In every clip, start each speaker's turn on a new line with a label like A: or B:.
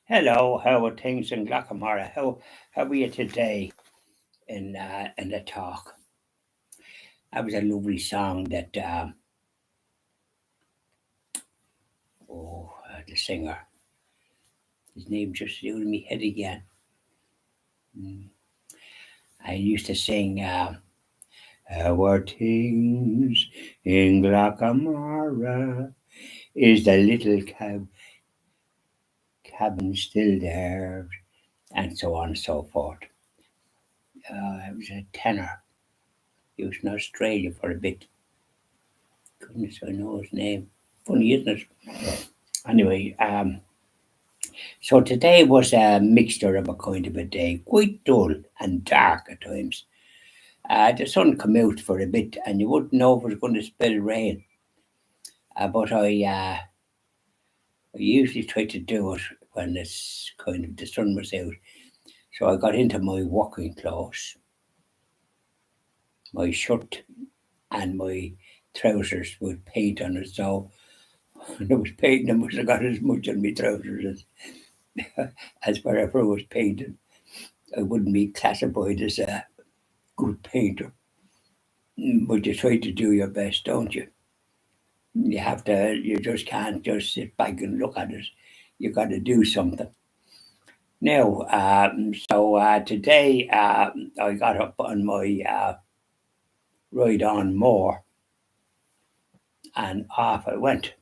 A: Hello, how are things in Glacamara? How are you today in the talk? That was a lovely song that the singer, his name just in me head again. I used to sing how are things in Glacamara? Is the little cabin still there? And so on and so forth. I was a tenor. He was in Australia for a bit. Goodness, I know his name. Funny, isn't it? Anyway, so today was a mixture of a kind of a day, quite dull and dark at times. The sun come out for a bit, and you wouldn't know if it was going to spill rain. But I usually try to do it when it's kind of the sun was out. So I got into my working clothes, my shirt, and my trousers with paint on it. So there was paint, I must have got as much on my trousers as wherever it was painted. I wouldn't be classified as a good painter. But you try to do your best, don't you? You just can't just sit back and look at it. You got to do something. Now, today I got up on my ride on more and off I went.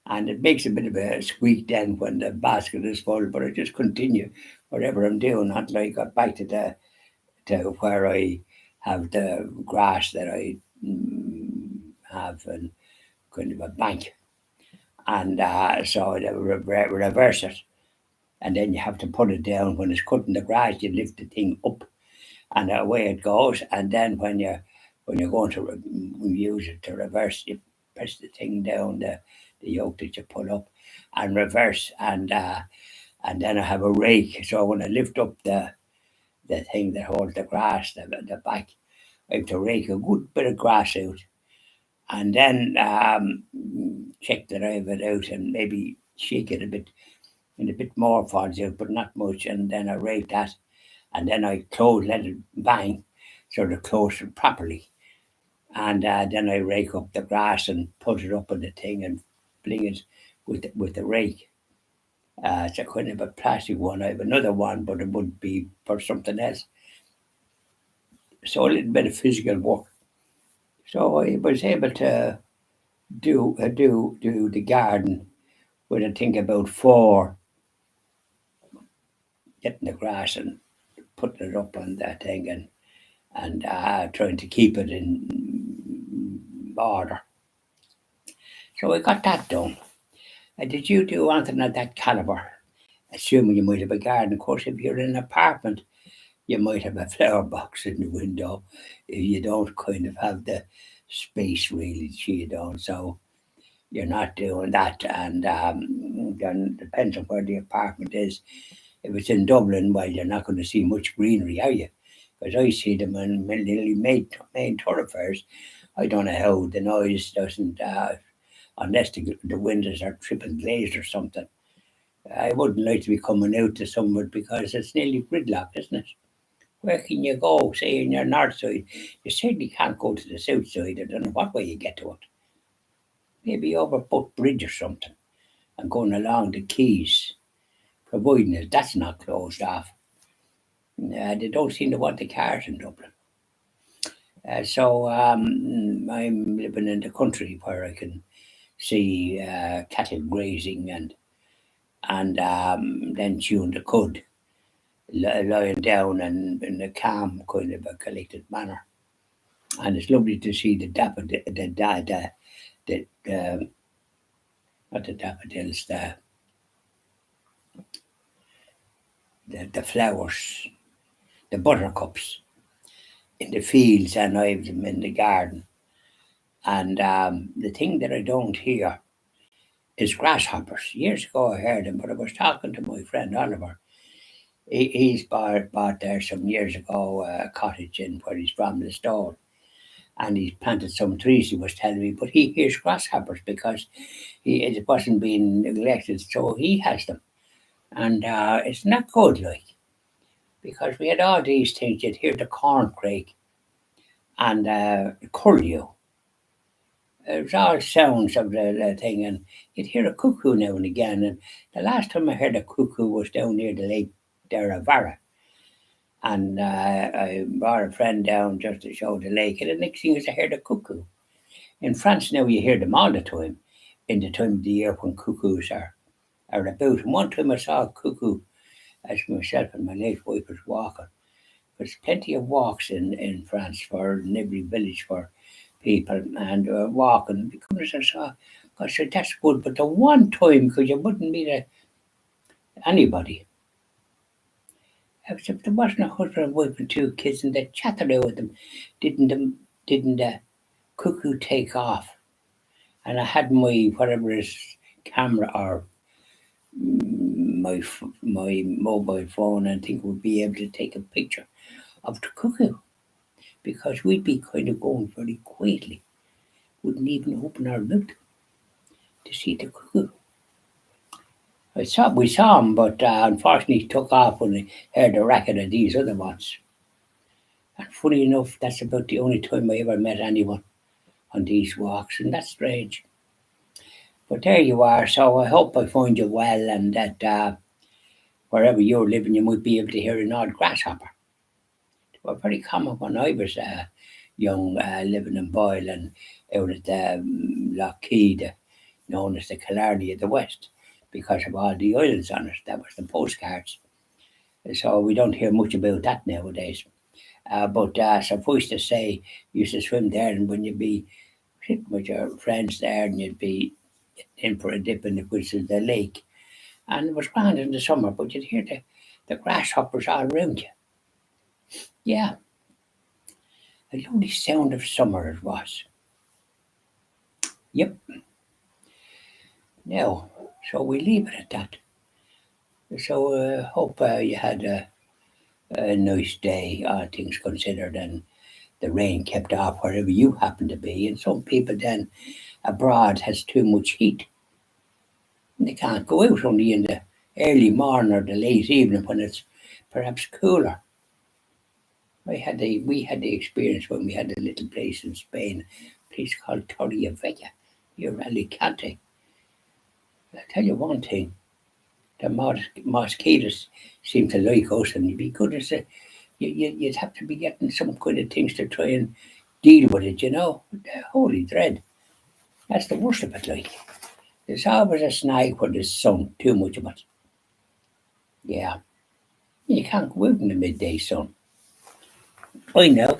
A: And it makes a bit of a squeak then when the basket is full, but I just continue whatever I'm doing until I got back to where I have the grass that I have and kind of a bank. And so they reverse it. And then you have to put it down. When it's cutting the grass, you lift the thing up and away it goes. And then when you're going to use it to reverse, you press the thing down, the yoke that you pull up and reverse. And then I have a rake. So when I lift up the thing that holds the grass, the back, I have to rake a good bit of grass out and then check that I have it out and maybe shake it a bit and a bit more falls out, but not much. And then I rake that and then I let it bang so to close it properly. And then I rake up the grass and put it up on the thing and fling it with the rake. It's a kind of a plastic one. I have another one, but it would be for something else. So a little bit of physical work. So I was able to do the garden with I think about four, getting the grass and putting it up on that thing and trying to keep it in order. So I got that done. Did you do anything of that caliber? Assuming you might have a garden. Of course, if you're in an apartment, you might have a flower box in the window. You don't kind of have the space really, you don't. So you're not doing that. And then depends on where the apartment is. If it's in Dublin, well, you're not going to see much greenery, are you? Because I see them in nearly main thoroughfares. I don't know how the noise doesn't, unless the windows are triple glazed or something. I wouldn't like to be coming out to somewhere because it's nearly gridlock, isn't it? Where can you go? Say in your north side, you certainly can't go to the south side. I don't know what way you get to it. Maybe over Butt Bridge or something, and going along the quays, providing that that's not closed off. They don't seem to want the cars in Dublin. So I'm living in the country where I can see cattle grazing and then chewing the cud, lying down and in a calm kind of a collected manner. And it's lovely to see the not the daffodils, the flowers, the buttercups in the fields, and I have them in the garden. And the thing that I don't hear is grasshoppers. Years ago I heard them, but I was talking to my friend Oliver. He's bought there some years ago a cottage in where he's from, the Stone, and he's planted some trees. He was telling me, but he hears grasshoppers because it wasn't being neglected, so he has them. And it's not good, like, because we had all these things. You'd hear the corn crake and curlew. It was all sounds of the thing, and you'd hear a cuckoo now and again. And the last time I heard a cuckoo was down near the lake Derravara. And I brought a friend down just to show the lake, and the next thing is I heard a cuckoo. In France now, you hear them all the time, in the time of the year when cuckoos are about. And one time I saw a cuckoo as myself and my late wife was walking. There's plenty of walks in France in every village for people and walking. Because I saw, I said, that's good. But the one time, because you wouldn't meet anybody, except there wasn't a husband and wife and two kids, and they chatted out with them. Didn't the cuckoo take off? And I had my whatever is camera or my mobile phone, and I think would be able to take a picture of the cuckoo because we'd be kind of going very quietly, wouldn't even open our mouth to see the cuckoo. We saw him, but unfortunately he took off when he heard the racket of these other ones. And funny enough, that's about the only time I ever met anyone on these walks, and that's strange. But there you are. So I hope I find you well, and that wherever you're living, you might be able to hear an odd grasshopper. They were very common when I was young, living in Boyle and out at Lough Key, known as the Killarney of the West, because of all the islands on it. That was the postcards. So we don't hear much about that nowadays. But suffice to say, you used to swim there, and when you'd be sitting with your friends there, and you'd be in for a dip in which is the lake, and it was grand in the summer, but you'd hear the grasshoppers all around you. Yeah, a lovely sound of summer it was. Yep. Now, so we leave it at that. So hope you had a nice day, all things considered, and the rain kept off wherever you happen to be. And some people then abroad has too much heat. And they can't go out only in the early morning or the late evening when it's perhaps cooler. We had the experience when we had a little place in Spain, a place called Torrevieja near Alicante. I'll tell you one thing, the mosquitoes seem to like us, and you'd be good as you'd have to be getting some kind of things to try and deal with it, you know. Holy dread. That's the worst of it, like. There's always a snag when there's sun, too much of it. Yeah. You can't go out in the midday sun. I know.